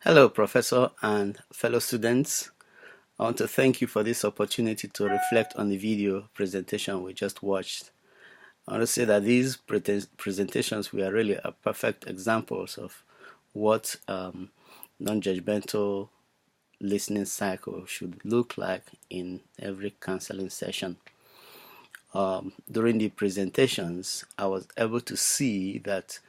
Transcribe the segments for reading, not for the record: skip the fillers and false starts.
Hello, Professor and fellow students. I want to thank you for this opportunity to reflect on the video presentation we just watched. I want to say that these presentations were really perfect examples of what non-judgmental listening cycle should look like in every counseling session. During the presentations, I was able to see that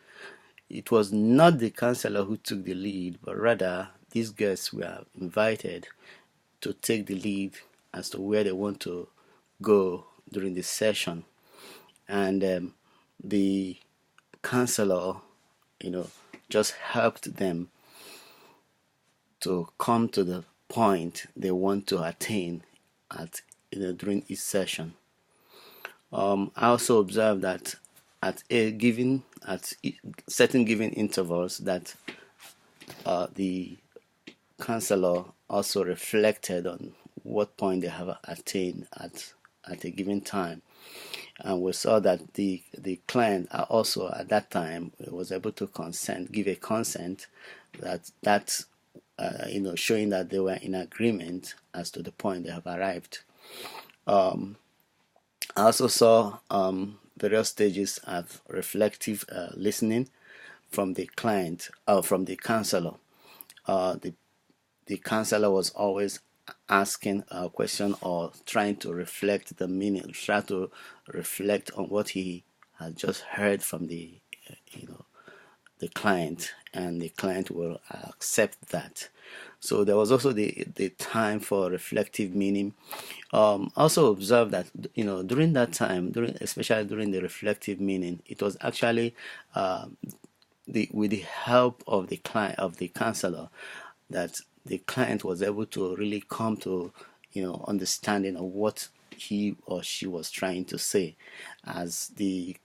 it was not the counselor who took the lead, but rather these guests were invited to take the lead as to where they want to go during the session. And the counselor, just helped them to come to the point they want to attain at during each session. I also observed that at certain given intervals that the counselor also reflected on what point they have attained at a given time, and we saw that the client also at that time was able to give a consent that showing that they were in agreement as to the point they have arrived. I also saw various stages of reflective listening from the client, from the counselor. The counselor was always asking a question or trying to reflect the meaning, try to reflect on what he had just heard from the client, and the client will accept that. So there was also the time for reflective meaning. Also observe that during that time, especially during the reflective meaning, it was actually with the help of the counselor, that the client was able to really come to understanding of what he or she was trying to say, as the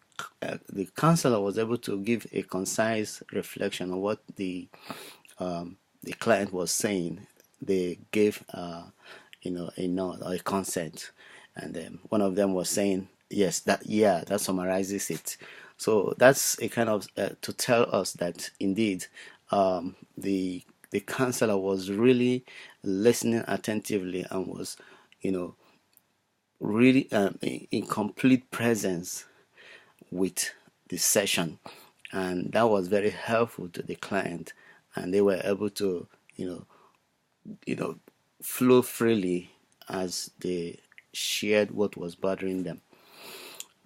counselor was able to give a concise reflection on what the client was saying. They gave a nod or a consent, and one of them was saying yes, that summarizes it. So that's a kind of to tell us that indeed the counselor was really listening attentively and was really in complete presence with the session, and that was very helpful to the client, and they were able to flow freely as they shared what was bothering them.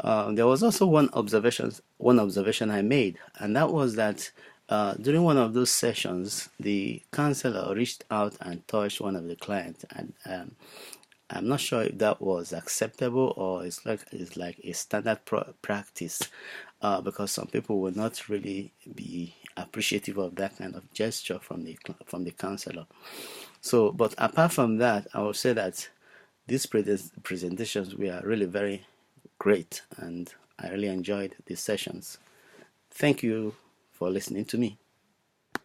There was also one observation I made, and that was that during one of those sessions, the counselor reached out and touched one of the clients, and I'm not sure if that was acceptable or it's like a standard practice, because some people will not really be appreciative of that kind of gesture from the counselor. So, but apart from that, I would say that these presentations were really very great, and I really enjoyed these sessions. Thank you for listening to me.